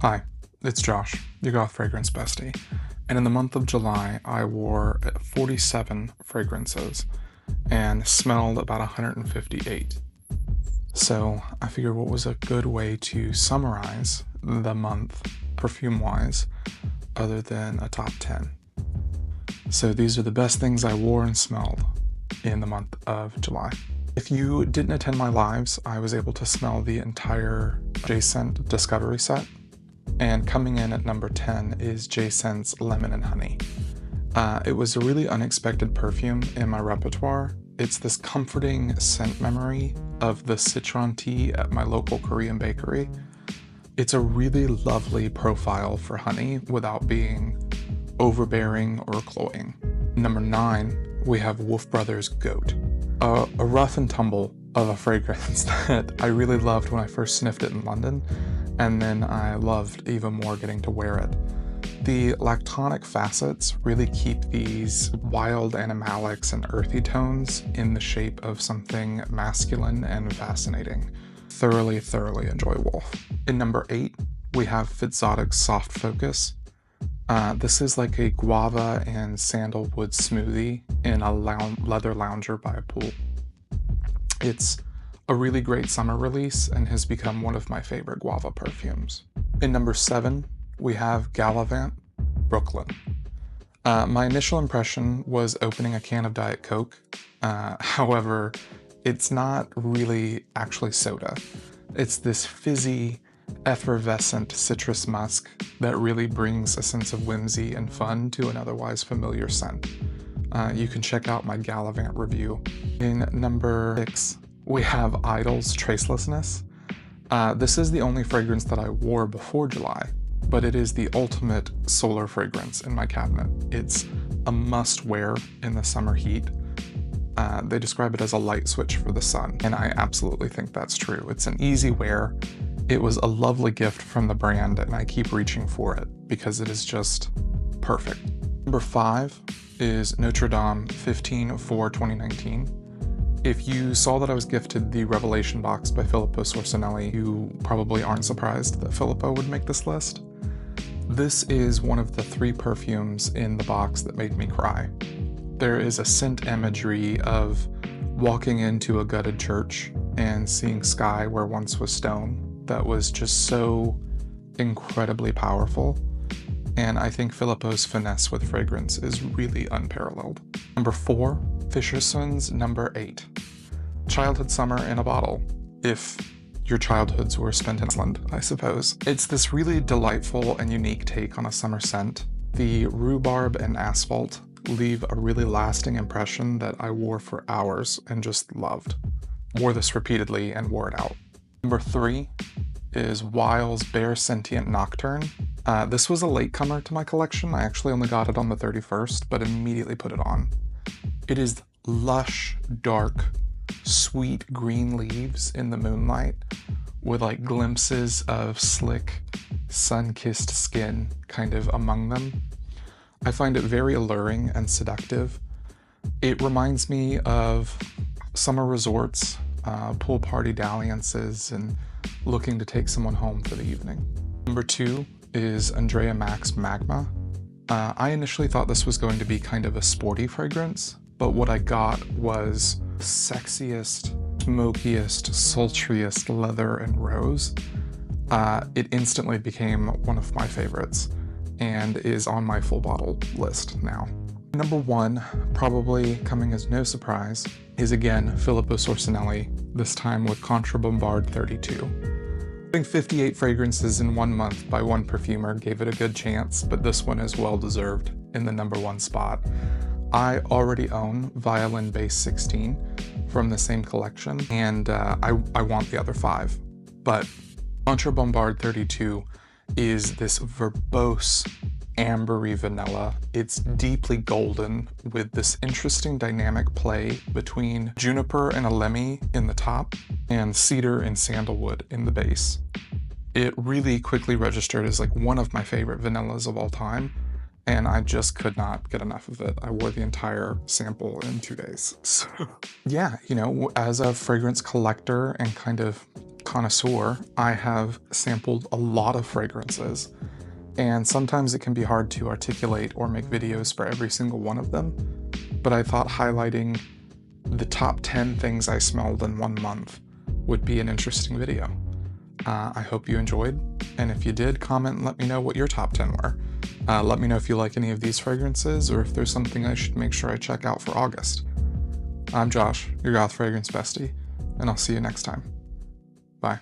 Hi, it's Josh, your Goth fragrance bestie, and in the month of July I wore 47 fragrances and smelled about 158. So I figured what was a good way to summarize the month perfume-wise other than a top 10. So these are the best things I wore and smelled in the month of July. If you didn't attend my lives, I was able to smell the entire J-Scent Discovery set. And coming in at number 10 is J-Scent's Lemon and Honey. It was a really unexpected perfume in my repertoire. It's this comforting scent memory of the citron tea at my local Korean bakery. It's a really lovely profile for honey without being overbearing or cloying. Number 9, we have Wolf Brothers Goat. A rough and tumble of a fragrance that I really loved when I first sniffed it in London, and then I loved even more getting to wear it. The lactonic facets really keep these wild animalics and earthy tones in the shape of something masculine and fascinating. Thoroughly enjoy Wolf. In number 8, we have Fzotic's Soft Focus. This is like a guava and sandalwood smoothie in a leather lounger by a pool. It's a really great summer release and has become one of my favorite guava perfumes. In number 7, we have Gallivant Brooklyn. My initial impression was opening a can of Diet Coke. However, it's not really actually soda. It's this fizzy, effervescent citrus musk that really brings a sense of whimsy and fun to an otherwise familiar scent. You can check out my Gallivant review. In number 6, we have Idol's Tracelessness. This is the only fragrance that I wore before July, but it is the ultimate solar fragrance in my cabinet. It's a must-wear in the summer heat. They describe it as a light switch for the sun, and I absolutely think that's true. It's an easy wear. It was a lovely gift from the brand, and I keep reaching for it because it is just perfect. Number 5 is Notre-Dame 15/4/2019. If you saw that I was gifted the Revelation box by Filippo Sorcinelli, you probably aren't surprised that Filippo would make this list. This is one of the 3 perfumes in the box that made me cry. There is a scent imagery of walking into a gutted church and seeing sky where once was stone that was just so incredibly powerful. And I think Filippo's finesse with fragrance is really unparalleled. Number 4, Fischersund's number 8. Childhood summer in a bottle, if your childhoods were spent in Iceland, I suppose. It's this really delightful and unique take on a summer scent. The rhubarb and asphalt leave a really lasting impression that I wore for hours and just loved. Wore this repeatedly and wore it out. Number 3 is WILE's Bare Sentient Nocturne. This was a latecomer to my collection. I actually only got it on the 31st, but immediately put it on. It is lush, dark, sweet green leaves in the moonlight with like glimpses of slick, sun-kissed skin kind of among them. I find it very alluring and seductive. It reminds me of summer resorts, pool party dalliances, and looking to take someone home for the evening. Number 2 is Andrea Maack's Magma. I initially thought this was going to be kind of a sporty fragrance, but what I got was the sexiest, smokiest, sultriest leather and rose. It instantly became one of my favorites and is on my full bottle list now. Number 1, probably coming as no surprise, is again Filippo Sorcinelli, this time with Contre Bombarde 32. Having 58 fragrances in 1 month by one perfumer gave it a good chance, but this one is well deserved in the number 1 spot. I already own Violin Base 16 from the same collection, and I want the other 5. But Contre Bombarde 32 is this verbose, ambery vanilla. It's deeply golden with this interesting dynamic play between juniper and alemmy in the top and cedar and sandalwood in the base. It really quickly registered as like one of my favorite vanillas of all time, and I just could not get enough of it. I wore the entire sample in 2 days. So yeah, you know, as a fragrance collector and kind of connoisseur, I have sampled a lot of fragrances, and sometimes it can be hard to articulate or make videos for every single one of them, but I thought highlighting the top 10 things I smelled in 1 month would be an interesting video. I hope you enjoyed, and if you did, comment and let me know what your top 10 were. Let me know if you like any of these fragrances, or if there's something I should make sure I check out for August. I'm Josh, your Goth Fragrance Bestie, and I'll see you next time. Bye.